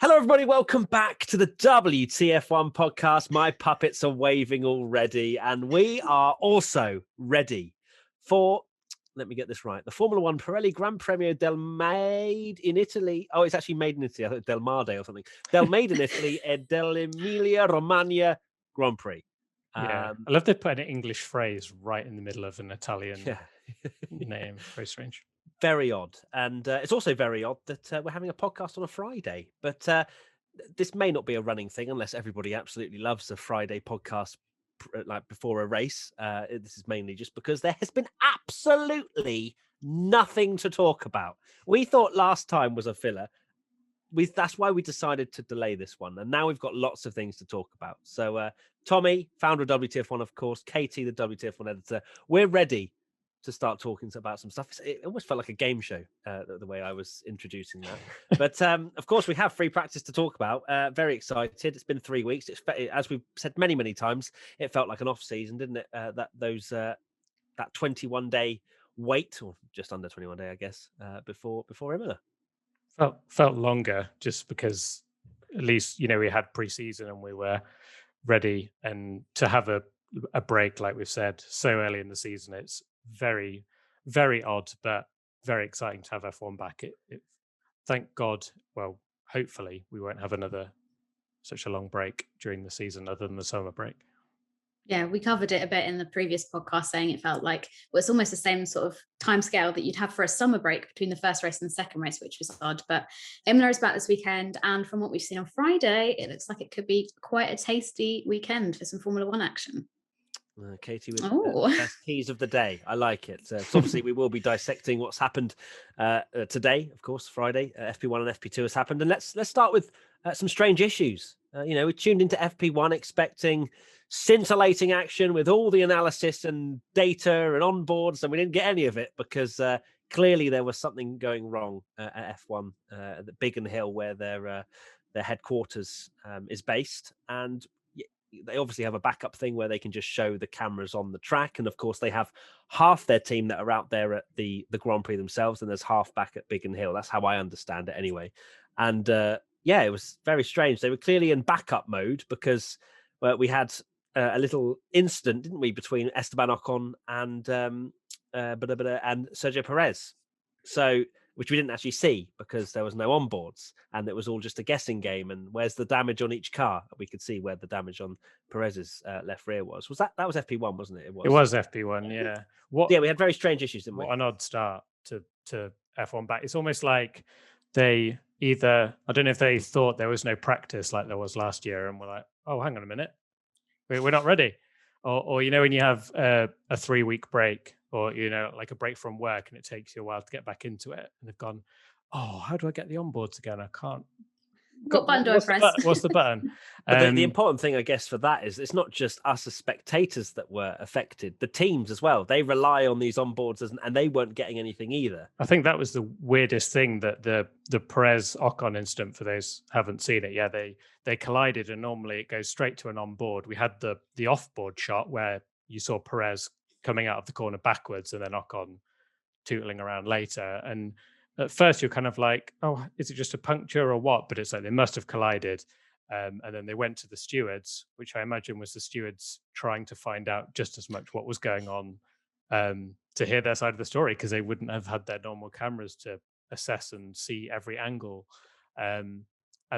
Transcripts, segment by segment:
Hello, everybody. Welcome back to the WTF1 podcast. My puppets are waving already, and we are also ready for, let me get this right, the Formula One Pirelli Gran Premio del Made in Italy. Oh, it's actually made in Italy. I thought Del Made or something. Del Made in Italy e dell'Emilia Romagna Grand Prix. I love they put an English phrase right in the middle of an Italian name. Very strange. Very odd. And it's also very odd that we're having a podcast on a Friday. But this may not be a running thing unless everybody absolutely loves a Friday podcast like before a race. This is mainly just because there has been absolutely nothing to talk about. We thought last time was a filler. That's why we decided to delay this one. And now we've got lots of things to talk about. So Tommy, founder of WTF1, of course, Katy, the WTF1 editor, we're ready to start talking about some stuff. It almost felt like a game show, the way I was introducing that. But of course, we have free practice to talk about. Very excited. It's been 3 weeks. As we've said many, many times, it felt like an off season, didn't it? That 21-day wait, or just under 21 day, I guess, before Imola. Felt longer just because at least, we had pre-season and we were ready, and to have a break, like we've said, so early in the season, it's very, very odd, but very exciting to have F1 back. Thank God, well, hopefully we won't have such a long break during the season other than the summer break. Yeah, we covered it a bit in the previous podcast, saying it felt like it's almost the same sort of timescale that you'd have for a summer break between the first race and the second race, which was odd. But Imola is back this weekend, and from what we've seen on Friday, it looks like it could be quite a tasty weekend for some Formula One action. Katy with the best tease of the day. I like it. So obviously we will be dissecting what's happened today, of course, Friday. FP1 and FP2 has happened. And let's start with some strange issues. We tuned into FP1 expecting scintillating action with all the analysis and data and onboards, and we didn't get any of it because clearly there was something going wrong at F1 at the Biggin Hill, where their headquarters is based. And they obviously have a backup thing where they can just show the cameras on the track. And of course, they have half their team that are out there at the Grand Prix themselves, and there's half back at Biggin Hill. That's how I understand it anyway. And it was very strange. They were clearly in backup mode because we had a little incident, didn't we, between Esteban Ocon and Sergio Perez. So, which we didn't actually see because there was no onboards and it was all just a guessing game. And where's the damage on each car? We could see where the damage on Perez's left rear was. That was FP1, wasn't it? It was FP1, yeah. We had very strange issues, didn't we? What an odd start to F1 back. It's almost like they either, I don't know if they thought there was no practice like there was last year and were like, oh, hang on a minute, we're not ready. Or when you have a 3-week break, or like a break from work, and it takes you a while to get back into it, and they've gone, oh, how do I get the onboards again? I can't. What button do I press? What's the button? But the important thing, I guess, for that is it's not just us as spectators that were affected. The teams as well. They rely on these onboards, and they weren't getting anything either. I think that was the weirdest thing, that the Perez Ocon incident, for those who haven't seen it, they collided, and normally it goes straight to an onboard. We had the off-board shot where you saw Perez coming out of the corner backwards and then Ocon tootling around later. And at first you're kind of like, oh, is it just a puncture or what? But it's like they must have collided. And then they went to the stewards, which I imagine was the stewards trying to find out just as much what was going on, to hear their side of the story, because they wouldn't have had their normal cameras to assess and see every angle. And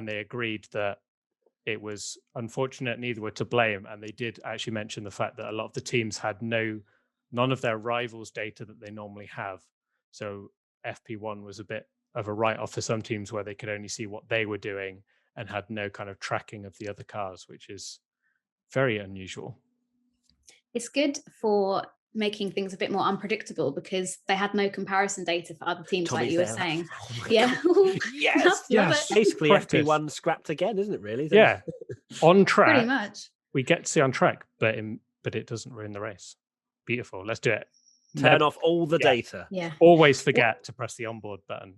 they agreed that it was unfortunate, neither were to blame. And they did actually mention the fact that a lot of the teams had none of their rivals' data that they normally have. So FP1 was a bit of a write-off for some teams, where they could only see what they were doing and had no kind of tracking of the other cars, which is very unusual. It's good for making things a bit more unpredictable because they had no comparison data for other teams, like you were saying. Yes. Basically, FP1 scrapped again, isn't it? Really? Yeah, on track. Pretty much. We get to see on track, but it doesn't ruin the race. Beautiful. Let's do it. Turn off all the data. Yeah. Always forget to press the onboard button.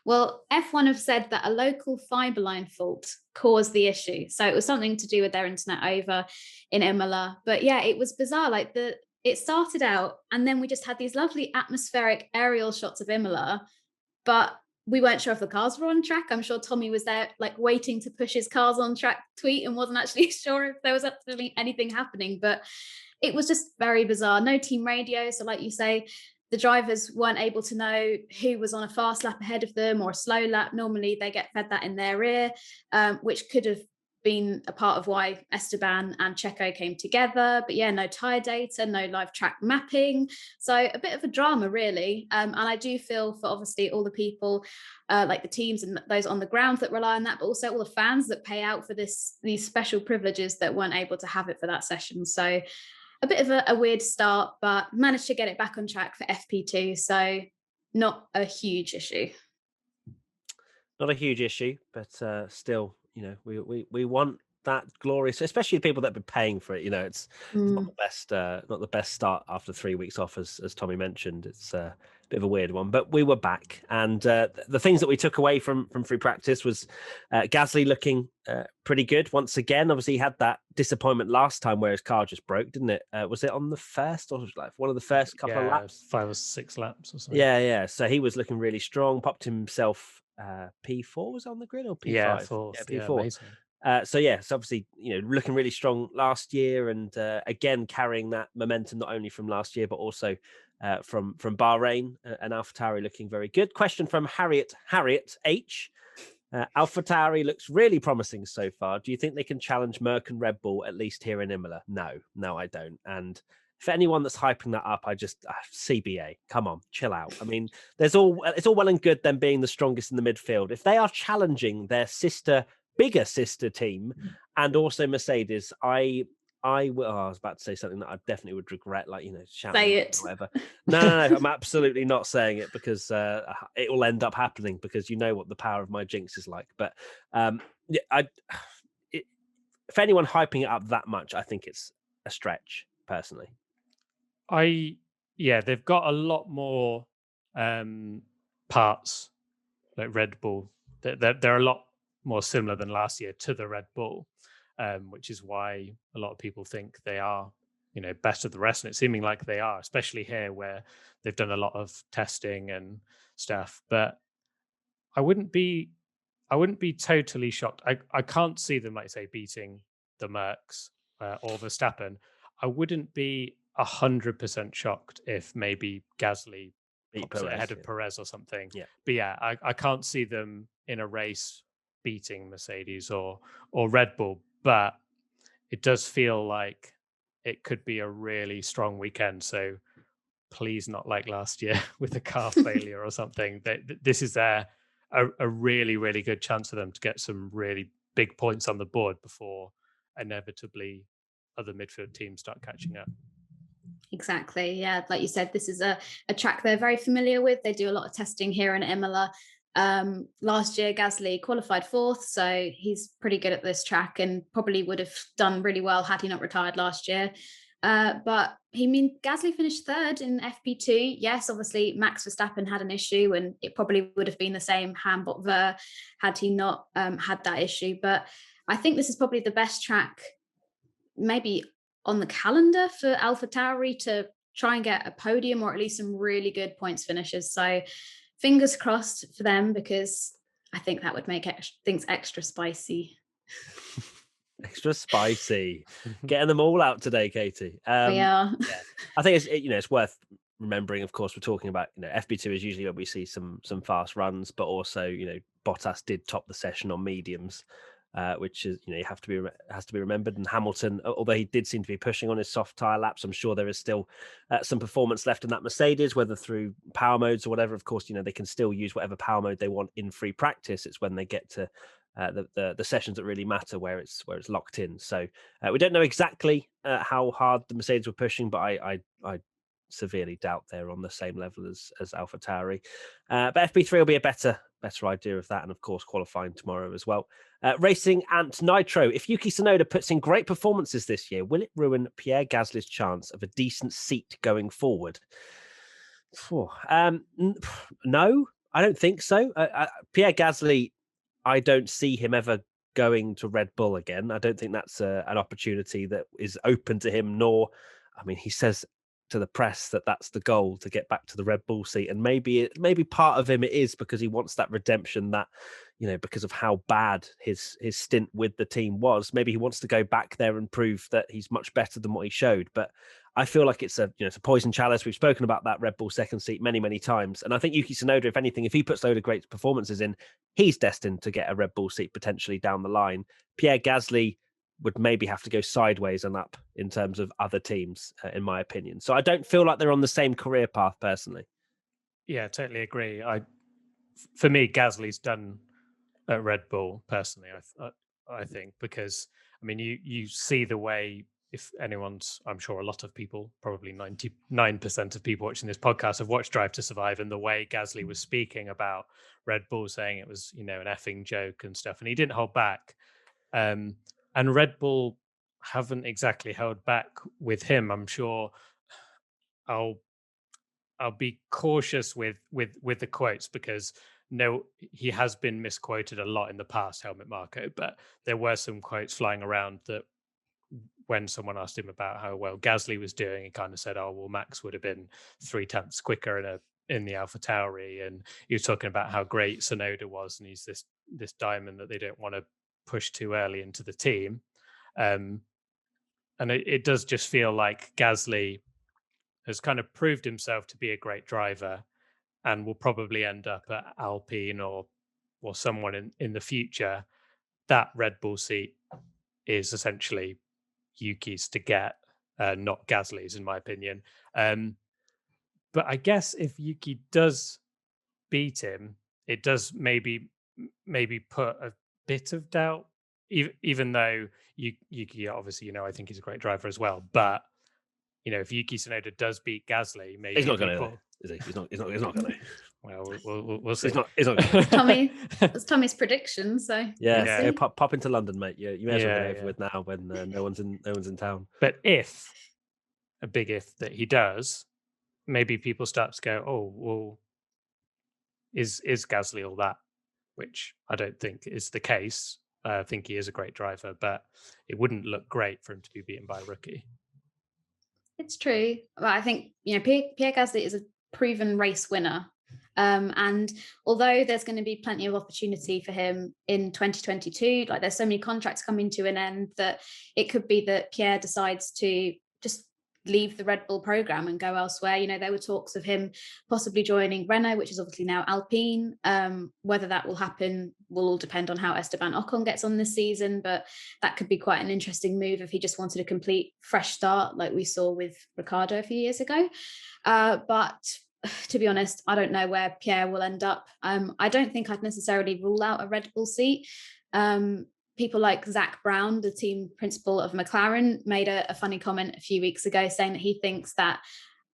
Well, F1 have said that a local fibre line fault caused the issue. So it was something to do with their internet over in Imola. But yeah, it was bizarre. Like it started out, and then we just had these lovely atmospheric aerial shots of Imola, but we weren't sure if the cars were on track. I'm sure Tommy was there like waiting to push his cars on track tweet and wasn't actually sure if there was absolutely anything happening. But it was just very bizarre. No team radio. So like you say, the drivers weren't able to know who was on a fast lap ahead of them or a slow lap. Normally they get fed that in their ear, which could have been a part of why Esteban and Checo came together. But yeah, no tyre data, no live track mapping. So a bit of a drama, really. And I do feel for obviously all the people like the teams and those on the ground that rely on that, but also all the fans that pay out for these special privileges that weren't able to have it for that session. So a bit of a weird start, but managed to get it back on track for FP2. So not a huge issue. Not a huge issue, but still, we want that glorious, especially the people that have been paying for it. It's not the best start after 3 weeks off, as Tommy mentioned. It's a bit of a weird one, but we were back, and the things that we took away from free practice was Gasly looking pretty good once again. Obviously, he had that disappointment last time where his car just broke, didn't it? Was it on the first, or was it like one of the first couple of laps? 5 or 6 laps or something. Yeah. So he was looking really strong. Popped himself. P4 was on the grid, or P5? Yeah, P4. So obviously, looking really strong last year, and again carrying that momentum not only from last year but also from Bahrain, and AlphaTauri looking very good. Question from Harriet H. AlphaTauri looks really promising so far. Do you think they can challenge Merc and Red Bull at least here in Imola? No, I don't. And for anyone that's hyping that up, I just CBA. Come on, chill out. I mean, it's all well and good them being the strongest in the midfield. If they are challenging their bigger sister team, and also Mercedes, I was about to say something that I definitely would regret, like shouting say it or whatever. No, I'm absolutely not saying it, because it will end up happening, because you know what the power of my jinx is like. But if anyone hyping it up that much, I think it's a stretch, personally. They've got a lot more parts like Red Bull. They're a lot more similar than last year to the Red Bull, which is why a lot of people think they are, better than the rest. And it's seeming like they are, especially here where they've done a lot of testing and stuff. But I wouldn't be totally shocked. I can't see them, like say, beating the Mercs or Verstappen. I wouldn't be 100% shocked if maybe Gasly pops it ahead of Perez or something. Yeah. But yeah, I can't see them in a race beating Mercedes or Red Bull. But it does feel like it could be a really strong weekend. So please not like last year with a car failure or something. This is a really, really good chance for them to get some really big points on the board before inevitably other midfield teams start catching up. Exactly. Yeah. Like you said, this is a track they're very familiar with. They do a lot of testing here in Imola. Last year, Gasly qualified 4th, so he's pretty good at this track and probably would have done really well had he not retired last year. But Gasly finished 3rd in FP2. Yes, obviously Max Verstappen had an issue, and it probably would have been the same Hamburg Ver had he not had that issue. But I think this is probably the best track maybe on the calendar for AlphaTauri to try and get a podium, or at least some really good points finishes. So fingers crossed for them, because I think that would make things extra spicy. Extra spicy. Getting them all out today, Katy. We are. Yeah. I think it's worth remembering. Of course, we're talking about FP2 is usually where we see some fast runs, but also Bottas did top the session on mediums, which is has to be remembered. And Hamilton, although he did seem to be pushing on his soft tyre laps, I'm sure there is still some performance left in that Mercedes, whether through power modes or whatever. Of course, they can still use whatever power mode they want in free practice. It's when they get to the sessions that really matter, where it's locked in. So we don't know exactly how hard the Mercedes were pushing, but I severely doubt they're on the same level as AlphaTauri. But FP3 will be a better idea of that, and of course qualifying tomorrow as well. Racing Ant Nitro. If Yuki Tsunoda puts in great performances this year, will it ruin Pierre Gasly's chance of a decent seat going forward? No, I don't think so. Pierre Gasly, I don't see him ever going to Red Bull again. I don't think that's an opportunity that is open to him, nor, he says to the press that that's the goal, to get back to the Red Bull seat. And maybe part of him it is because he wants that redemption, that, you know, because of how bad his stint with the team was. Maybe he wants to go back there and prove that he's much better than what he showed. But I feel like it's a poison chalice. We've spoken about that Red Bull second seat many, many times. And I think Yuki Tsunoda, if anything, if he puts a load of great performances in, he's destined to get a Red Bull seat potentially down the line. Pierre Gasly would maybe have to go sideways and up in terms of other teams, in my opinion. So I don't feel like they're on the same career path personally. Yeah, totally agree. For me, Gasly's done at Red Bull personally. I think, because I mean, you see the way, if anyone's, I'm sure a lot of people, probably 99% of people watching this podcast have watched Drive to Survive, and the way Gasly was speaking about Red Bull, saying it was, you know, an effing joke and stuff, and he didn't hold back. And Red Bull haven't exactly held back with him. I'm sure I'll be cautious with the quotes, because no, he has been misquoted a lot in the past, Helmut Marko, but there were some quotes flying around that when someone asked him about how well Gasly was doing, he kind of said, oh, well, Max would have been 3/10 quicker in the AlphaTauri. And he was talking about how great Tsunoda was, and he's this diamond that they don't want to push too early into the team. And it does just feel like Gasly has kind of proved himself to be a great driver, and will probably end up at Alpine or someone in the future. That Red Bull seat is essentially Yuki's to get, not Gasly's, in my opinion. But I guess if Yuki does beat him, it does maybe put a bit of doubt, even though Yuki, obviously, you know, I think he's a great driver as well. But, you know, if Yuki Tsunoda does beat Gasly, maybe he's not going to, is he? He's not going to. Well, we'll see. He's not Tommy, that's Tommy's prediction. So yeah. Pop into London, mate. You may as well get over with now when no one's in town. But if that he does, maybe people start to go, oh, well, is Gasly all that? Which I don't think is the case. I think he is a great driver, but it wouldn't look great for him to be beaten by a rookie. It's true. But I think, you know, Pierre Gasly is a proven race winner. And although there's going to be plenty of opportunity for him in 2022, like there's so many contracts coming to an end, that it could be that Pierre decides to just leave the Red Bull program and go elsewhere. You know, there were talks of him possibly joining Renault, which is obviously now Alpine. Whether that will happen will all depend on how Esteban Ocon gets on this season, but that could be quite an interesting move if he just wanted a complete fresh start, like we saw with Ricciardo a few years ago. But to be honest, I don't know where Pierre will end up. I don't think I'd necessarily rule out a Red Bull seat. People like Zach Brown, the team principal of McLaren, made a funny comment a few weeks ago saying that he thinks that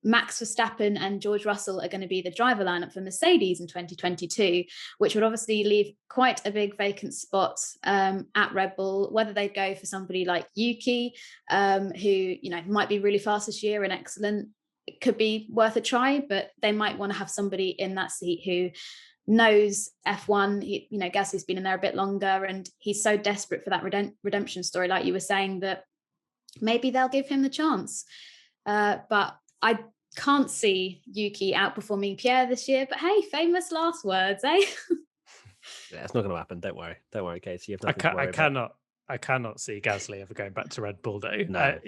Max Verstappen and George Russell are going to be the driver lineup for Mercedes in 2022, which would obviously leave quite a big vacant spot at Red Bull. Whether they go for somebody like Yuki, who, you know, might be really fast this year and excellent, it could be worth a try, but they might want to have somebody in that seat who knows F1. You know, Gasly's been in there a bit longer, and he's so desperate for that redemption story, like you were saying, that maybe they'll give him the chance. But I can't see Yuki outperforming Pierre this year. But hey, famous last words, eh? Yeah, it's not going to happen. Don't worry, Katy. You have nothing to worry about. I cannot see Gasly ever going back to Red Bull, though. No.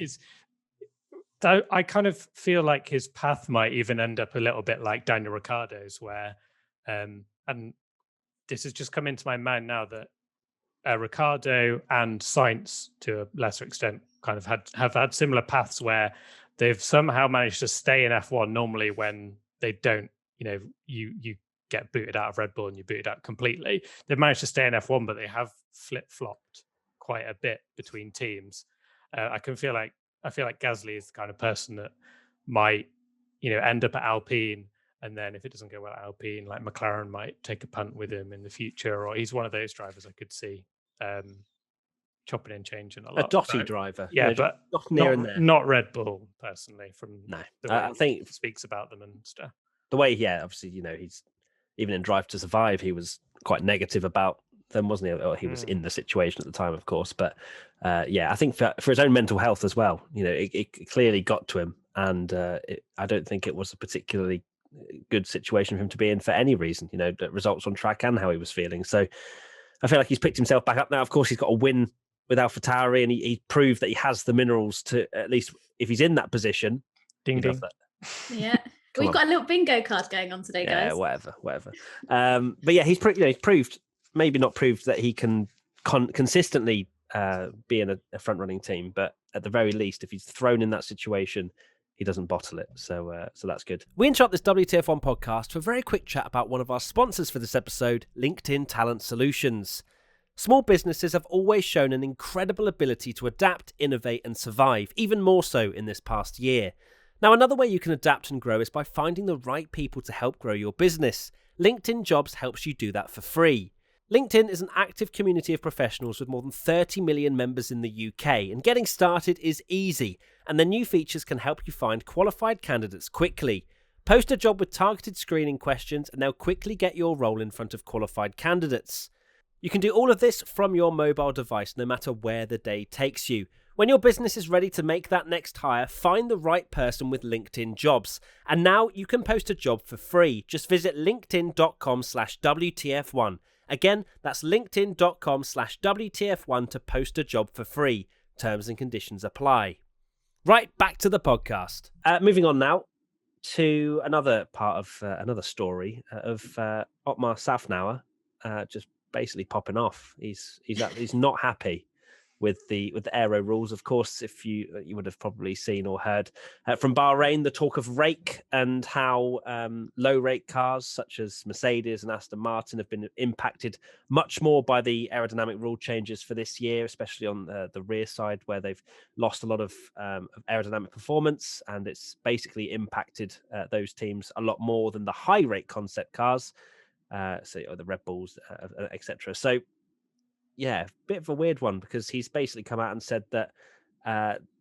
I kind of feel like his path might even end up a little bit like Daniel Ricciardo's, where, and this has just come into my mind now, that Ricciardo and Sainz, to a lesser extent, kind of have had similar paths where they've somehow managed to stay in F1. Normally, when they don't, you know, you get booted out of Red Bull and you're booted out completely. They've managed to stay in F1, but they have flip-flopped quite a bit between teams. I feel like Gasly is the kind of person that might, you know, end up at Alpine, and then if it doesn't go well at Alpine, like McLaren might take a punt with him in the future, or he's one of those drivers I could see chopping and changing a lot. A dotty driver. Yeah, you know, but not Red Bull, personally, from no. the way I think he speaks about them and stuff. The way, obviously, you know, he's even in Drive to Survive, he was quite negative about them, wasn't he? Or he was in the situation at the time, of course. But I think for his own mental health as well, you know, it clearly got to him. and I don't think it was a particularly good situation for him to be in for any reason. The results on track and how he was feeling. So I feel like he's picked himself back up now. Of course, he's got a win with AlphaTauri, and he proved that he has the minerals to, at least if he's in that position. Ding ding. Yeah. We've got a little bingo card going on today, guys. Yeah, whatever. But yeah, he's proved, maybe not proved that he can consistently be in a front-running team, but at the very least, if he's thrown in that situation, he doesn't bottle it. So that's good. We interrupt this WTF1 podcast for a very quick chat about one of our sponsors for this episode, LinkedIn Talent Solutions. Small businesses have always shown an incredible ability to adapt, innovate, and survive, even more so in this past year. Now, another way you can adapt and grow is by finding the right people to help grow your business. LinkedIn Jobs helps you do that for free. LinkedIn is an active community of professionals with more than 30 million members in the UK, and getting started is easy, and the new features can help you find qualified candidates quickly. Post a job with targeted screening questions, and they'll quickly get your role in front of qualified candidates. You can do all of this from your mobile device, no matter where the day takes you. When your business is ready to make that next hire, find the right person with LinkedIn Jobs. And now you can post a job for free. Just visit linkedin.com/WTF1. Again, that's linkedin.com/WTF1 to post a job for free. Terms and conditions apply. Right, back to the podcast. Moving on now to another part of another story of Otmar Safnauer just basically popping off. He's not happy with the aero rules. Of course, if you would have probably seen or heard from Bahrain, the talk of rake and how low rake cars such as Mercedes and Aston Martin have been impacted much more by the aerodynamic rule changes for this year, especially on the rear side, where they've lost a lot of aerodynamic performance, and it's basically impacted those teams a lot more than the high rake concept cars, or the Red Bulls, etc. So yeah, bit of a weird one, because he's basically come out and said that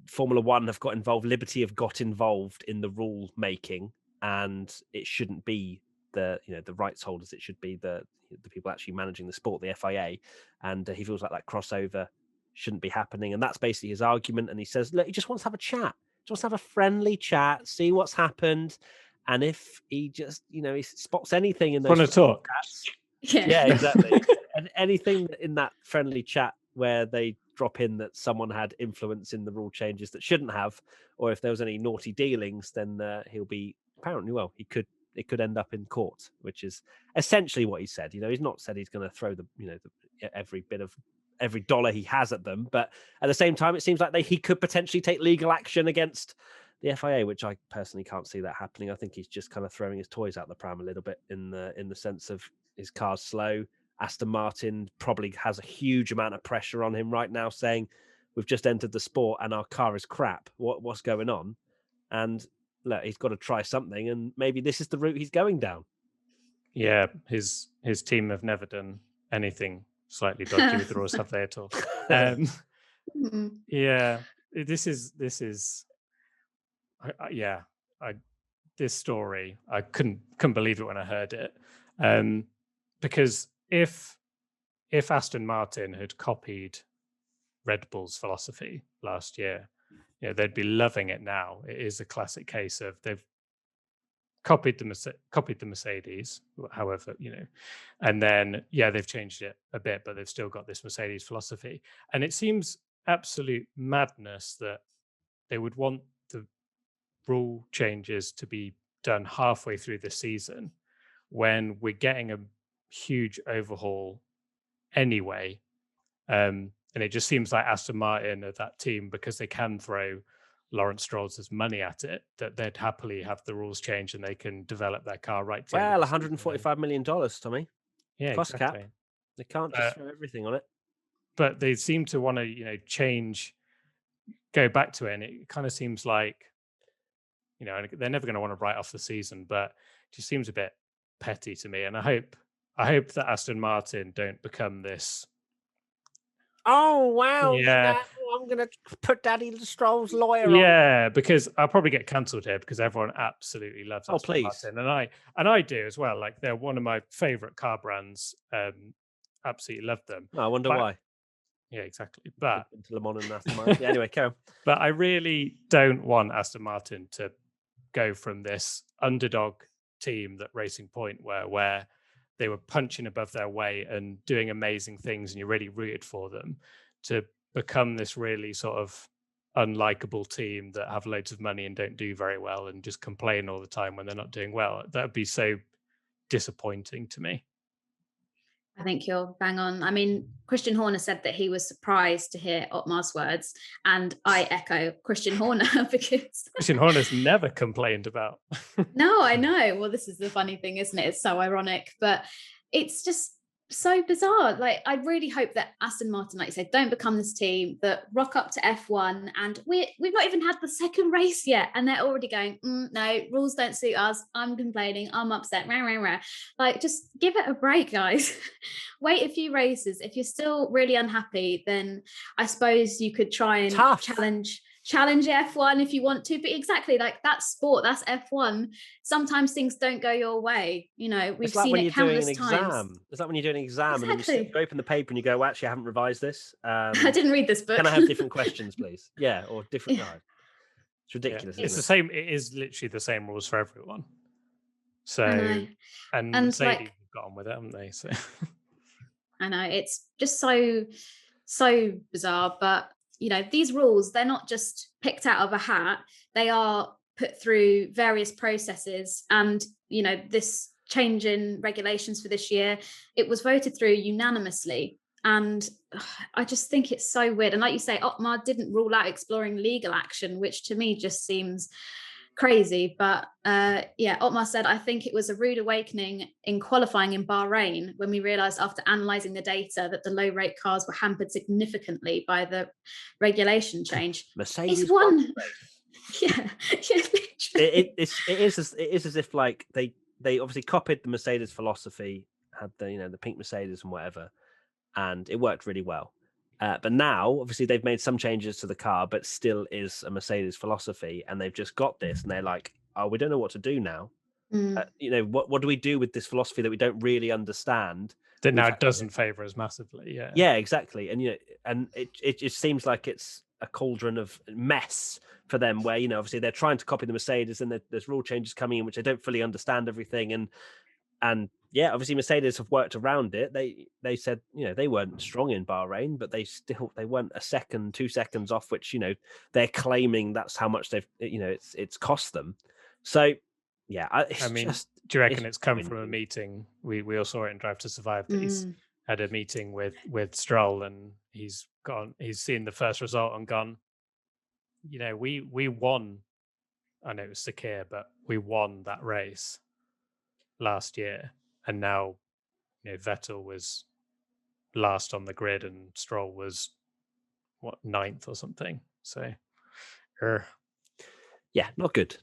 Formula One have got involved, Liberty have got involved in the rule making, and it shouldn't be the rights holders. It should be the people actually managing the sport, the FIA, and he feels like that crossover shouldn't be happening, and that's basically his argument. And he says, look, he just wants to have a chat, just have a friendly chat, see what's happened, and if he just he spots anything in those want to talk chats, yeah, exactly. And anything in that friendly chat where they drop in that someone had influence in the rule changes that shouldn't have, or if there was any naughty dealings, then he'll be apparently, well, it could end up in court, which is essentially what he said. He's not said he's going to throw every dollar he has at them, but at the same time, it seems like he could potentially take legal action against the FIA, which I personally can't see that happening. I think he's just kind of throwing his toys out the pram a little bit in the sense of his car's slow. Aston Martin probably has a huge amount of pressure on him right now, saying we've just entered the sport and our car is crap. What's going on? And look, he's got to try something, and maybe this is the route he's going down. Yeah, his team have never done anything slightly dodgy with the rules, have they at all? Yeah, this is this story, I couldn't believe it when I heard it, because if Aston Martin had copied Red Bull's philosophy last year, they'd be loving it now. It is a classic case of they've copied the Mercedes, however, and then they've changed it a bit, but they've still got this Mercedes philosophy, and it seems absolute madness that they would want the rule changes to be done halfway through the season when we're getting a huge overhaul anyway. And it just seems like Aston Martin are that team, because they can throw Lawrence Stroll's money at it, that they'd happily have the rules change and they can develop their car right. Well, $145 million, Tommy. Yeah, cost exactly. Cap. They can't just throw everything on it. But they seem to want to, go back to it, and it kind of seems like, they're never going to want to write off the season, but it just seems a bit petty to me. And I hope that Aston Martin don't become this. Oh wow! Yeah, I'm going to put Daddy Stroll's lawyer on. Yeah, because I'll probably get cancelled here, because everyone absolutely loves Aston Martin, and I do as well. Like, they're one of my favorite car brands. Absolutely love them. I wonder why. Yeah, exactly. But into Le Mans and Aston Martin. Yeah, anyway, carry on. But I really don't want Aston Martin to go from this underdog team that Racing Point were, where they were punching above their weight and doing amazing things, and you really rooted for them, to become this really sort of unlikable team that have loads of money and don't do very well and just complain all the time when they're not doing well. That would be so disappointing to me. I think you're bang on. I mean, Christian Horner said that he was surprised to hear Otmar's words, and I echo Christian Horner because Christian Horner's never complained about. No, I know. Well, this is the funny thing, isn't it? It's so ironic, but it's just so bizarre. Like, I really hope that Aston Martin, like you said, don't become this team that rock up to F1 and we've not even had the second race yet, and they're already going, no, rules don't suit us. I'm complaining. I'm upset. Rah, rah, rah. Like, just give it a break, guys. Wait a few races. If you're still really unhappy, then I suppose you could try and challenge F1 if you want to, but exactly, like, that's sport, that's F1. Sometimes things don't go your way, you know. We've seen it countless times. It's like when you're doing an exam and then you open the paper and you go, well, actually I haven't revised this. I didn't read this book. Can I have different questions, please? Yeah, or different. No, it's ridiculous. It's the same. It is literally the same rules for everyone. So and Mercedes have got on with it, haven't they? So I know, it's just so bizarre. But you know, these rules, they're not just picked out of a hat. They are put through various processes. And, you know, this change in regulations for this year, it was voted through unanimously. And I just think it's so weird. And like you say, Otmar didn't rule out exploring legal action, which to me just seems crazy. But Otmar said, I think it was a rude awakening in qualifying in Bahrain when we realized after analyzing the data that the low rate cars were hampered significantly by the regulation change. Mercedes it's one it is as if like they obviously copied the Mercedes philosophy, had the pink Mercedes and whatever, and it worked really well. But now, obviously, they've made some changes to the car, but still is a Mercedes philosophy. And they've just got this, and they're like, "Oh, we don't know what to do now. What do we do with this philosophy that we don't really understand?" That now it doesn't favour us massively. Yeah, yeah, exactly. And it just seems like it's a cauldron of mess for them, where obviously they're trying to copy the Mercedes, and there's rule changes coming in which they don't fully understand everything, and yeah, obviously Mercedes have worked around it. They said they weren't strong in Bahrain, but they weren't a second, 2 seconds off, which they're claiming that's how much they've it's cost them. So yeah, do you reckon it's come from a meeting? We all saw it in Drive to Survive that he's had a meeting with Stroll, and he's seen the first result and gone, we won. I know it was Sakir, but we won that race last year, and now Vettel was last on the grid and Stroll was ninth or something. So yeah, not good.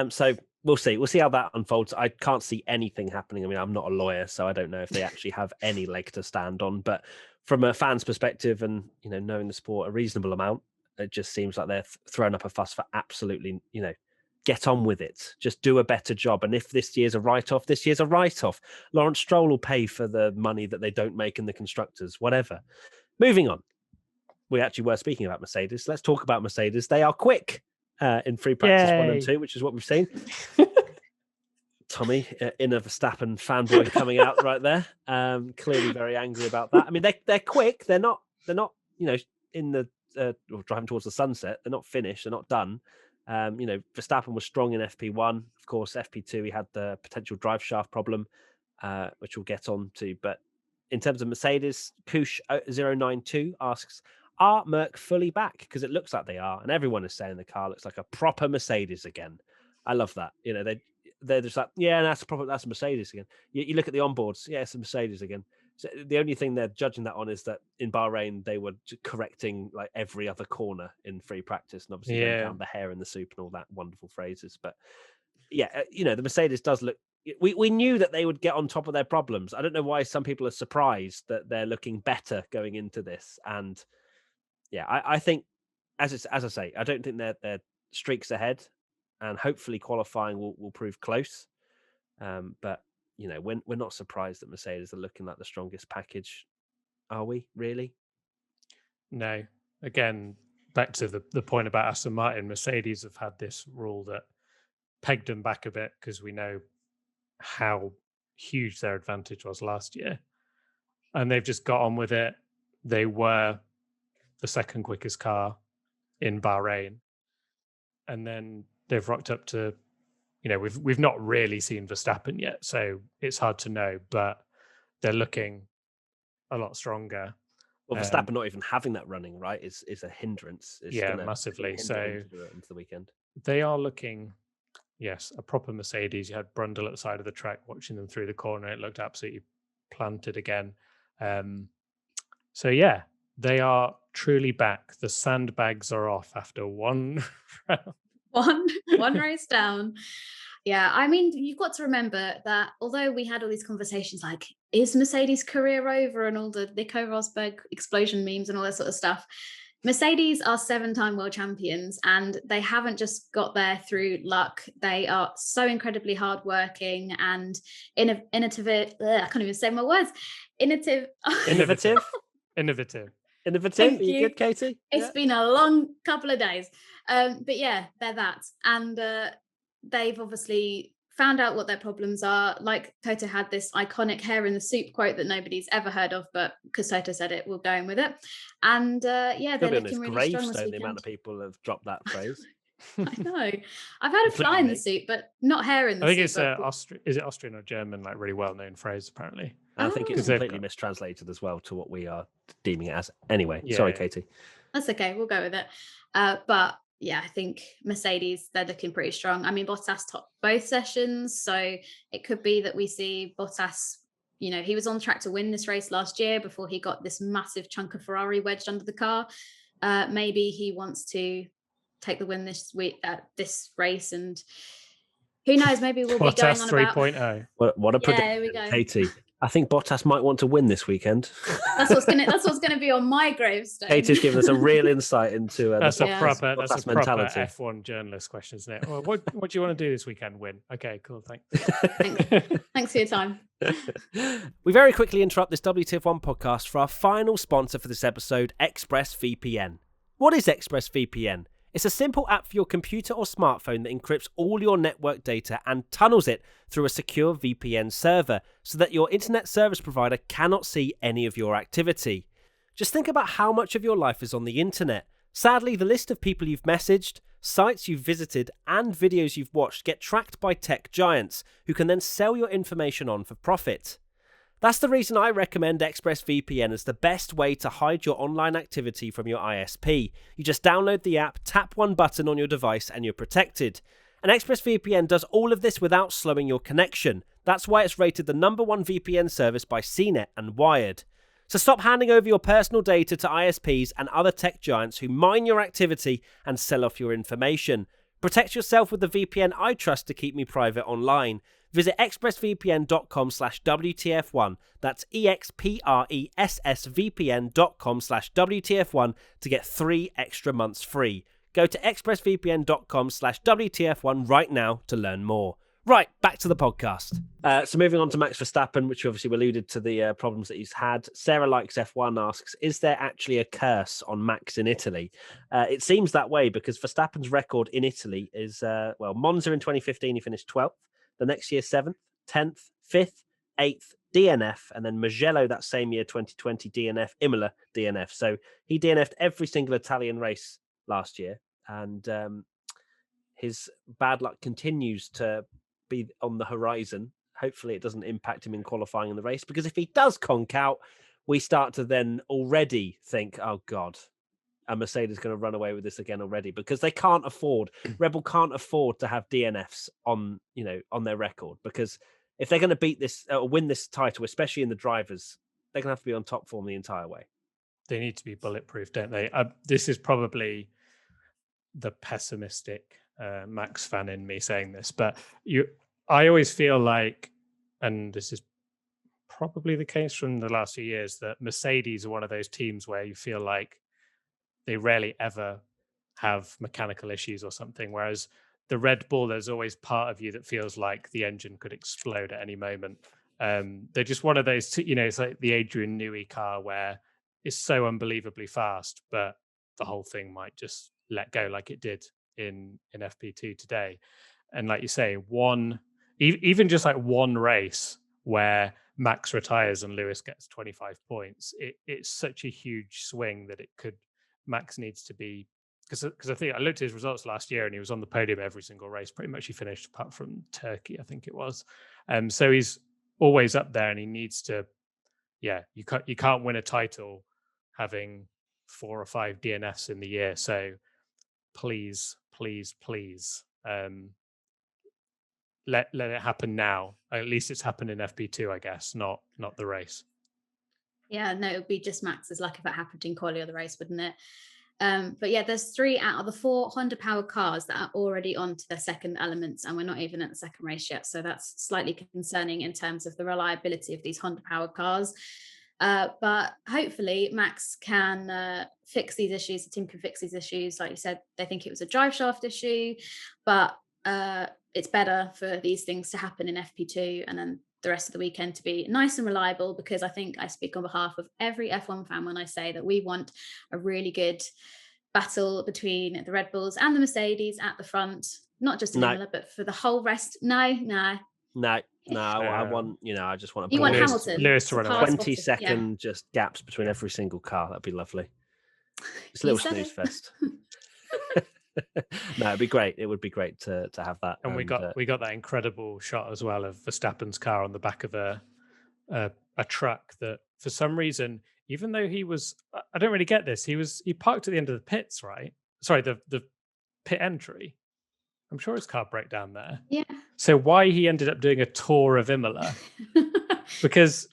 So we'll see how that unfolds. I can't see anything happening. I mean, I'm not a lawyer, so I don't know if they actually have any leg to stand on, but from a fan's perspective and knowing the sport a reasonable amount, it just seems like they're throwing up a fuss for absolutely get on with it. Just do a better job. And if this year's a write-off, this year's a write-off. Lawrence Stroll will pay for the money that they don't make in the constructors, whatever. Moving on. We actually were speaking about Mercedes. Let's talk about Mercedes. They are quick in free practice 1 and 2, which is what we've seen. Tommy, inner Verstappen fanboy coming out right there. Clearly very angry about that. I mean, they're quick. They're not in the or driving towards the sunset. They're not finished. They're not done. Verstappen was strong in FP1. Of course, FP2, he had the potential drive shaft problem, which we'll get on to. But in terms of Mercedes, Kush 092 asks, are Merc fully back? Because it looks like they are. And everyone is saying the car looks like a proper Mercedes again. I love that. They're just like, yeah, that's a Mercedes again. You look at the onboards. Yeah, it's a Mercedes again. So the only thing they're judging that on is that in Bahrain, they were correcting like every other corner in free practice. And obviously they found the hair in the soup and all that wonderful phrases. But yeah, the Mercedes does look, we knew that they would get on top of their problems. I don't know why some people are surprised that they're looking better going into this. And yeah, I think, as I say, I don't think they're streaks ahead, and hopefully qualifying will prove close. But we're not surprised that Mercedes are looking like the strongest package, are we? Really? No. Again, back to the point about Aston Martin, Mercedes have had this rule that pegged them back a bit because we know how huge their advantage was last year. And they've just got on with it. They were the second quickest car in Bahrain. And then they've rocked up to, we've not really seen Verstappen yet, so it's hard to know, but they're looking a lot stronger. Well, Verstappen not even having that running, right, is a hindrance. It's massively. Into the weekend. They are looking, yes, a proper Mercedes. You had Brundle at the side of the track watching them through the corner. It looked absolutely planted again. So yeah, they are truly back. The sandbags are off after one round. One race down. Yeah, I mean, you've got to remember that although we had all these conversations like, is Mercedes' career over, and all the Nico Rosberg explosion memes and all that sort of stuff, Mercedes are 7-time world champions, and they haven't just got there through luck. They are so incredibly hardworking and innovative. I can't even say my words. Innovative. Are you good, Katy? It's been a long couple of days. But yeah, they're that. And they've obviously found out what their problems are. Like Toto had this iconic hair in the soup quote that nobody's ever heard of, but because Toto said it, we're going with it. And yeah, they're looking really strong this weekend. The amount of people have dropped that phrase. I know. I've had a fly in the soup, but not hair in the soup. I think it's is it Austrian or German, like really well-known phrase, apparently. I think it's completely mistranslated as well to what we are deeming it as. Anyway, sorry, Katy. That's okay. We'll go with it. But yeah, I think Mercedes, they're looking pretty strong. I mean, Bottas topped both sessions, so it could be that we see Bottas, he was on track to win this race last year before he got this massive chunk of Ferrari wedged under the car. Maybe he wants to take the win this week at this race, and who knows, maybe we'll be going on 3.0. What a prediction, there we go. Katy. I think Bottas might want to win this weekend. That's what's gonna be on my gravestone. Katy's given us a real insight into that's a proper mentality. F1 journalist question, isn't it? Well, what do you want to do this weekend? Win. Okay, cool. Thanks. Thanks for your time. We very quickly interrupt this WTF1 podcast for our final sponsor for this episode, ExpressVPN. What is ExpressVPN? It's a simple app for your computer or smartphone that encrypts all your network data and tunnels it through a secure VPN server so that your internet service provider cannot see any of your activity. Just think about how much of your life is on the internet. Sadly, the list of people you've messaged, sites you've visited, and videos you've watched get tracked by tech giants who can then sell your information on for profit. That's the reason I recommend ExpressVPN as the best way to hide your online activity from your ISP. You just download the app, tap one button on your device, and you're protected. And ExpressVPN does all of this without slowing your connection. That's why it's rated the #1 VPN service by CNET and Wired. So stop handing over your personal data to ISPs and other tech giants who mine your activity and sell off your information. Protect yourself with the VPN I trust to keep me private online. Visit expressvpn.com/WTF1. That's expressvpn.com/WTF1 to get 3 extra months free. Go to expressvpn.com/WTF1 right now to learn more. Right, back to the podcast. So moving on to Max Verstappen, which obviously alluded to the problems that he's had. Sarah Likes F1 asks, is there actually a curse on Max in Italy? It seems that way because Verstappen's record in Italy is, Monza in 2015, he finished 12th. The next year, 7th, 10th, 5th, 8th, DNF, and then Mugello that same year, 2020, DNF, Imola, DNF. So he DNF'd every single Italian race last year, and his bad luck continues to be on the horizon. Hopefully it doesn't impact him in qualifying in the race, because if he does conk out, we start to then already think, oh God, and Mercedes going to run away with this again already, because they can't afford, Red Bull can't afford to have DNFs on their record, because if they're going to beat this or win this title, especially in the drivers, they're going to have to be on top form the entire way. They need to be bulletproof, don't they? This is probably the pessimistic Max fan in me saying this, but I always feel like, and this is probably the case from the last few years, that Mercedes are one of those teams where you feel like they rarely ever have mechanical issues or something. Whereas the Red Bull, there's always part of you that feels like the engine could explode at any moment. They're just one of those, it's like the Adrian Newey car where is so unbelievably fast, but the whole thing might just let go like it did in FP2 today. And like you say, even just like one race where Max retires and Lewis gets 25 points, it's such a huge swing that Max needs to be, because I think I looked at his results last year and he was on the podium every single race. Pretty much he finished apart from Turkey, I think it was. So he's always up there, and he needs to. Yeah, you can't win a title having 4 or 5 DNFs in the year. So please, let it happen now. At least it's happened in FP2, I guess, not the race. Yeah, no, it would be just Max's luck if it happened in quali or the race, wouldn't it? But yeah, there's 3 out of the 4 Honda powered cars that are already on to their second elements, and we're not even at the second race yet. So that's slightly concerning in terms of the reliability of these Honda powered cars. But hopefully Max can fix these issues. The team can fix these issues. Like you said, they think it was a drive shaft issue, but it's better for these things to happen in FP2 and then the rest of the weekend to be nice and reliable, because I think I speak on behalf of every F1 fan when I say that we want a really good battle between the Red Bulls and the Mercedes at the front, not just in Imola, but for the whole rest. No. I want, I just want you want Hamilton, Lewis to run away. 20-second just gaps between every single car. That'd be lovely. It's a little snooze fest. No, it'd be great. It would be great to have that. And we got that incredible shot as well of Verstappen's car on the back of a truck that, for some reason, even though I don't really get this, he parked at the end of the pits, right? Sorry, the pit entry. I'm sure his car broke down there. Yeah. So why he ended up doing a tour of Imola? because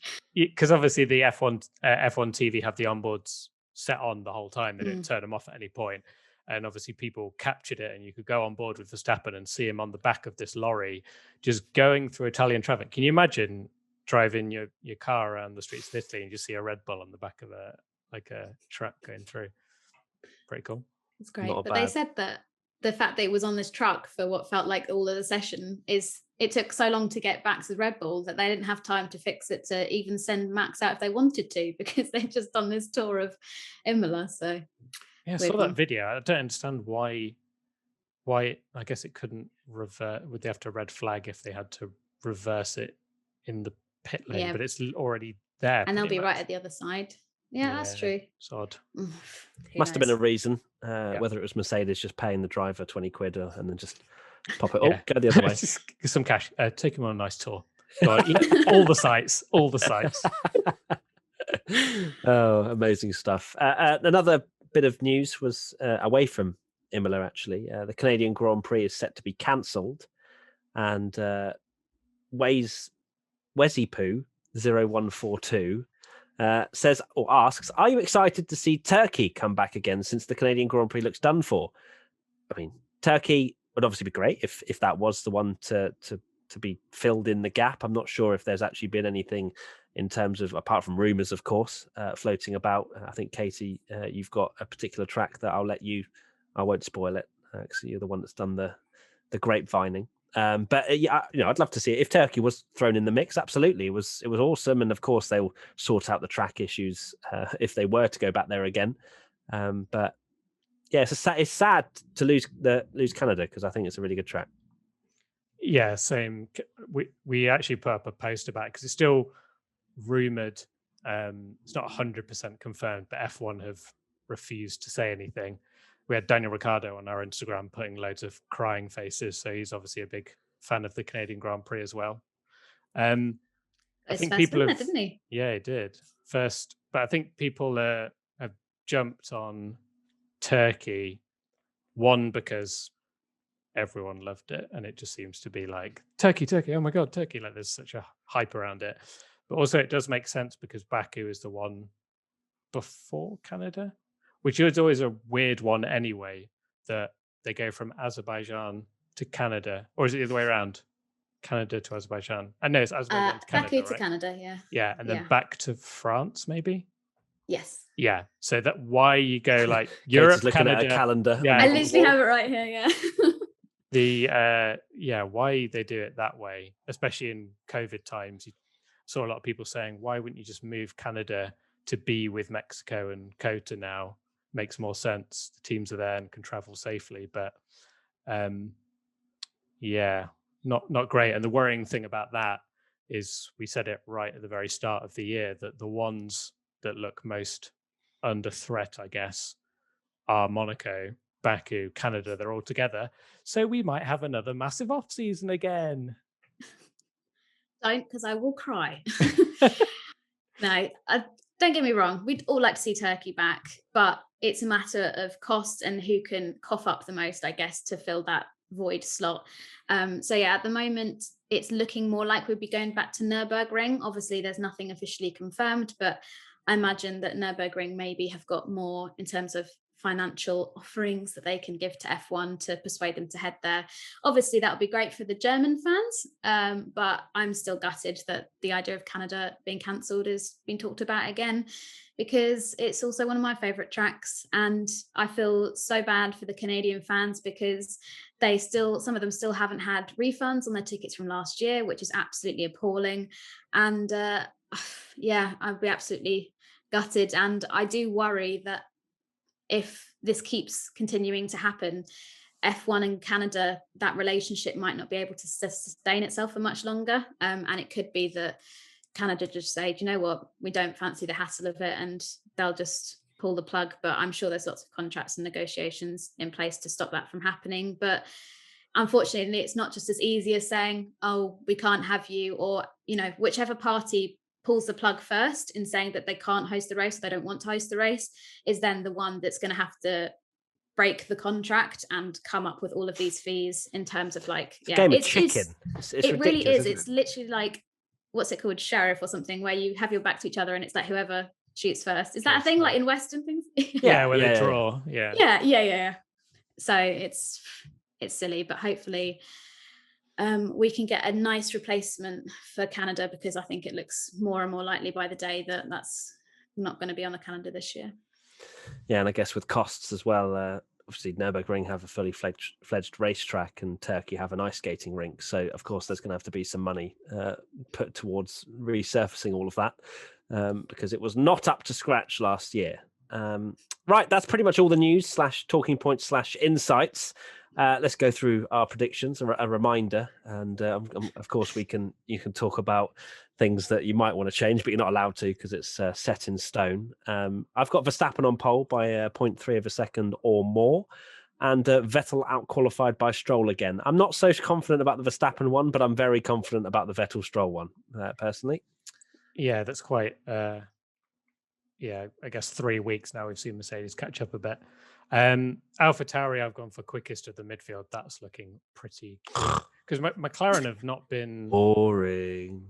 obviously the F1 TV have the onboards set on the whole time. They didn't turn them off at any point. And obviously people captured it, and you could go on board with Verstappen and see him on the back of this lorry just going through Italian traffic. Can you imagine driving your car around the streets of Italy and you see a Red Bull on the back of a truck going through? Pretty cool. It's great. But they said that the fact that it was on this truck for what felt like all of the session is it took so long to get back to the Red Bull that they didn't have time to fix it to even send Max out if they wanted to, because they'd just done this tour of Imola. So yeah, I saw that video. I don't understand why I guess it couldn't revert. Would they have to red flag if they had to reverse it in the pit lane? Yeah. But it's already there. And they'll be right at the other side. Yeah, that's true. It's odd. Must have been a reason, whether it was Mercedes just paying the driver 20 quid and then just pop it. Oh, go the other way. Just some cash. Take him on a nice tour. All the sites. Oh, amazing stuff. Another bit of news was away from Imola, actually. The Canadian Grand Prix is set to be cancelled, and Wesipoo 0142 says or asks, are you excited to see Turkey come back again since the Canadian Grand Prix looks done for? I mean, Turkey would obviously be great if that was the one to be filled in the gap. I'm not sure if there's actually been anything in terms of, apart from rumours, of course, floating about. I think, Katy, you've got a particular track that I won't spoil it, because you're the one that's done the grapevining. But yeah, I'd love to see it. If Turkey was thrown in the mix, absolutely. It was awesome. And of course, they'll sort out the track issues if they were to go back there again. But yeah, it's sad to lose Canada, because I think it's a really good track. Yeah, same. We actually put up a post about it because it's still rumored. It's not 100% confirmed, but F1 have refused to say anything. We had Daniel Ricciardo on our Instagram putting loads of crying faces, so he's obviously a big fan of the Canadian Grand Prix as well. I think people have, didn't he? Yeah, he did first, but I think people have jumped on Turkey. One, because everyone loved it, and it just seems to be like Turkey, oh my god, Turkey, like there's such a hype around it. But also it does make sense because Baku is the one before Canada, which is always a weird one anyway, that they go from Azerbaijan to Canada, or is it the other way around? Canada to Azerbaijan. I know it's Azerbaijan to Canada, Baku to right? Canada, yeah. Yeah, and then back to France, maybe? Yes. Yeah, so that why you go like Europe, Canada. At a calendar. Yeah, I literally have it right here, yeah. Why they do it that way, especially in COVID times, you saw a lot of people saying, why wouldn't you just move Canada to be with Mexico and Kota now makes more sense. The teams are there and can travel safely, but not great. And the worrying thing about that is we said it right at the very start of the year that the ones that look most under threat, I guess, are Monaco, Baku, Canada. They're all together. So we might have another massive off season again. Don't, because I will cry. No, don't get me wrong. We'd all like to see Turkey back, but it's a matter of cost and who can cough up the most, I guess, to fill that void slot. So yeah, at the moment, it's looking more like we'd be going back to Nürburgring. Obviously, there's nothing officially confirmed, but I imagine that Nürburgring maybe have got more in terms of financial offerings that they can give to F1 to persuade them to head there. Obviously, that would be great for the German fans, but I'm still gutted that the idea of Canada being cancelled is being talked about again, because it's also one of my favourite tracks. And I feel so bad for the Canadian fans because some of them still haven't had refunds on their tickets from last year, which is absolutely appalling. And yeah, I'd be absolutely gutted. And I do worry that if this keeps continuing to happen, F1 and Canada, that relationship might not be able to sustain itself for much longer. And it could be that Canada just say, do you know what, we don't fancy the hassle of it, and they'll just pull the plug. But I'm sure there's lots of contracts and negotiations in place to stop that from happening. But unfortunately, it's not just as easy as saying, oh, we can't have you, or, whichever party pulls the plug first in saying that they can't host the race, they don't want to host the race, is then the one that's going to have to break the contract and come up with all of these fees in terms of game of chicken. It really is. It's literally like, what's it called, sheriff or something, where you have your back to each other and it's like whoever shoots first. Is that a thing like in Western things? Where they draw. Yeah. So it's silly, but hopefully we can get a nice replacement for Canada, because I think it looks more and more likely by the day that that's not going to be on the calendar this year. Yeah, and I guess with costs as well, obviously Nürburgring have a fully fledged racetrack and Turkey have an ice skating rink. So, of course, there's going to have to be some money put towards resurfacing all of that because it was not up to scratch last year. Right, that's pretty much all the news / talking points / insights. Let's go through our predictions, a reminder, and of course you can talk about things that you might want to change, but you're not allowed to because it's set in stone. I've got Verstappen on pole by 0.3 of a second or more, and Vettel out-qualified by Stroll again. I'm not so confident about the Verstappen one, but I'm very confident about the Vettel-Stroll one, personally. Yeah, that's quite... I guess 3 weeks now we've seen Mercedes catch up a bit. AlphaTauri, I've gone for quickest of the midfield. That's looking pretty, because McLaren have not been boring.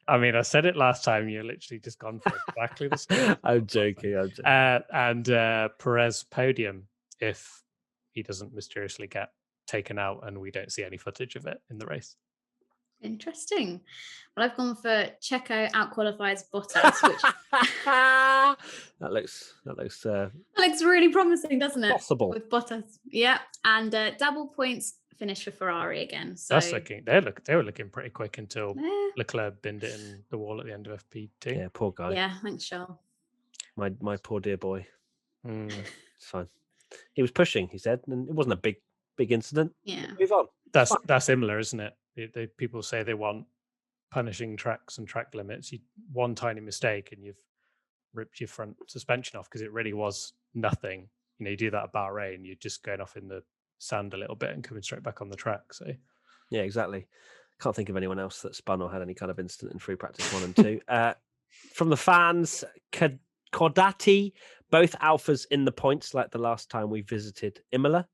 I mean, I said it last time. You're literally just gone for exactly the same. I'm joking. And Perez podium if he doesn't mysteriously get taken out and we don't see any footage of it in the race. Interesting. Well, I've gone for Checo out-qualifies Bottas, which that looks really promising, doesn't it? Possible with Bottas, yeah, and double points finish for Ferrari again. So that's looking. They were looking pretty quick until Leclerc binned it in the wall at the end of FP2. Yeah, poor guy. Yeah, thanks, Charles. My poor dear boy. It's fine. He was pushing, he said, and it wasn't a big incident. Yeah, move on. That's similar, isn't it? People say they want punishing tracks and track limits. One tiny mistake and you've ripped your front suspension off because it really was nothing. You do that at Bahrain, you're just going off in the sand a little bit and coming straight back on the track. So yeah, exactly. Can't think of anyone else that spun or had any kind of incident in free practice 1 and 2. From the fans, Katy, both alphas in the points like the last time we visited Imola.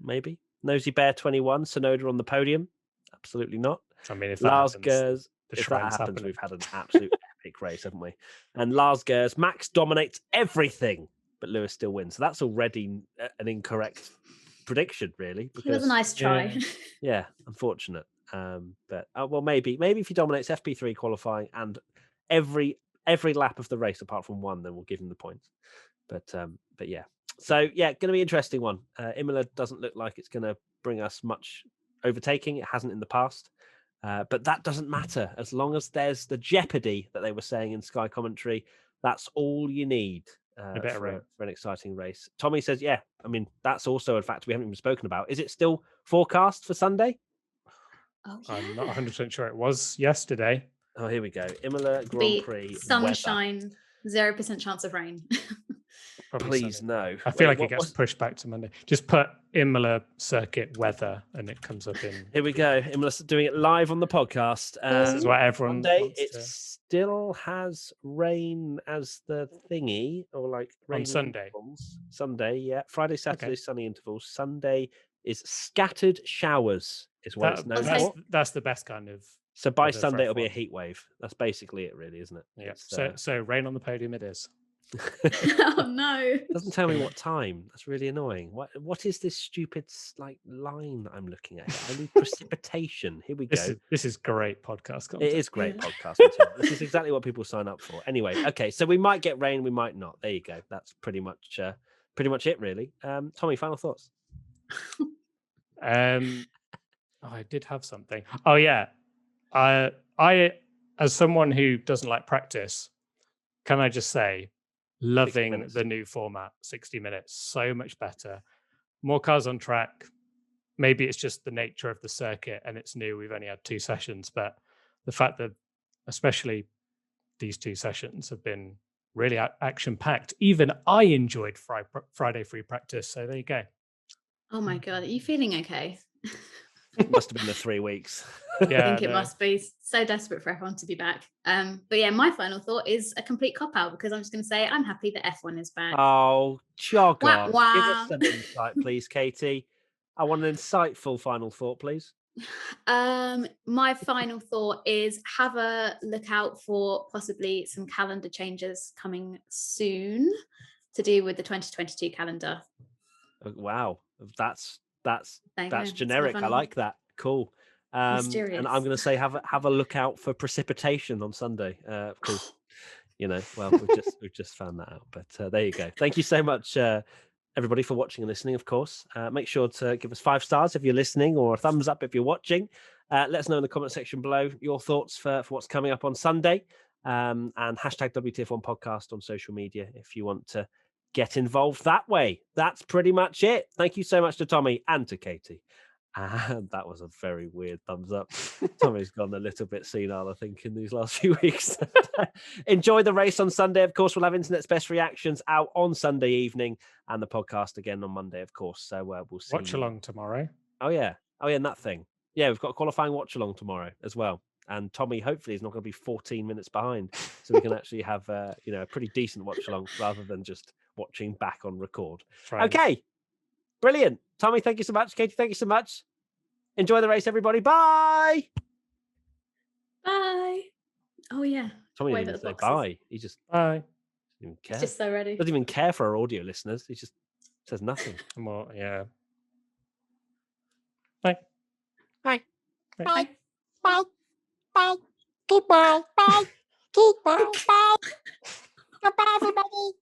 Maybe. Nosy Bear 21, Sonoda on the podium. Absolutely not. I mean, if Lars that Gers, if that happens, we've had an absolute epic race, haven't we? And Lars Gers, Max dominates everything, but Lewis still wins. So that's already an incorrect prediction, really. Because, it was a nice try. Yeah, unfortunate. But well, maybe if he dominates FP3 qualifying and every lap of the race apart from one, then we'll give him the points. But yeah. So yeah, going to be an interesting one. Imola doesn't look like it's going to bring us much overtaking. It hasn't in the past. But that doesn't matter as long as there's the jeopardy that they were saying in Sky commentary. That's all you need for an exciting race. Tommy says, yeah, I mean, that's also a fact we haven't even spoken about. Is it still forecast for Sunday? Oh, yeah. I'm not 100% sure. It was yesterday. Oh, here we go. Imola Grand Prix. Sunshine, 0% chance of rain. Please no. I feel like it gets pushed back to Monday. Just put Imola circuit weather and it comes up in. Here we go. Imola doing it live on the podcast. This is what everyone Monday, wants it still has rain as the thingy, or like rain on Sunday. Intervals. Sunday, yeah. Friday, Saturday, sunny intervals. Sunday is scattered showers, is what it's known for. That's the best kind of. So by Sunday, it'll be a heat wave. That's basically it, really, isn't it? Yeah. So rain on the podium it is. Oh no! Doesn't tell me what time. That's really annoying. What is this stupid line that I'm looking at? I need precipitation. Here we go. This is great podcast content. It is great podcast material. This is exactly what people sign up for. Anyway, okay, so we might get rain, we might not. There you go. That's pretty much it, really. Tommy, final thoughts. I did have something. Oh yeah, I as someone who doesn't like practice, can I just say, loving the new format, 60 minutes, so much better. More cars on track. Maybe it's just the nature of the circuit and it's new. We've only had 2 sessions, but the fact that especially these 2 sessions have been really action-packed. Even I enjoyed Friday free practice. So there you go. Oh my God. Are you feeling okay? It must have been the 3 weeks. Yeah, I think it must be. So desperate for everyone to be back. But yeah, my final thought is a complete cop-out because I'm just going to say I'm happy that F1 is back. Oh, jog on. Give us Wah. some insight, please, Katy. I want an insightful final thought, please. My final thought is have a look out for possibly some calendar changes coming soon to do with the 2022 calendar. Wow, that's generic. I like that. Cool. Mysterious. And I'm going to say have a look out for precipitation on Sunday. Because well, we've just found that out. But there you go. Thank you so much, everybody, for watching and listening. Of course, make sure to give us 5 stars if you're listening, or a thumbs up if you're watching. Let us know in the comment section below your thoughts for what's coming up on Sunday. And hashtag WTF1 podcast on social media if you want to get involved that way. That's pretty much it. Thank you so much to Tommy and to Katy. And that was a very weird thumbs up. Tommy's gone a little bit senile, I think, in these last few weeks. Enjoy the race on Sunday. Of course, we'll have Internet's Best Reactions out on Sunday evening and the podcast again on Monday, of course. So we'll see. Watch along tomorrow. Oh, yeah. And that thing. Yeah, we've got a qualifying watch along tomorrow as well. And Tommy, hopefully, is not going to be 14 minutes behind. So we can actually have a pretty decent watch along rather than just watching back on record. Okay. Brilliant. Tommy, thank you so much. Katy, thank you so much. Enjoy the race, everybody. Bye. Bye. Oh, yeah. Tommy didn't even say bye. He just bye. Doesn't even care. He's just so ready. Doesn't even care for our audio listeners. He just says nothing. Well, yeah. Bye. Bye. Bye. Bye. Bye. Goodbye. Bye. Goodbye. Bye. Goodbye, everybody.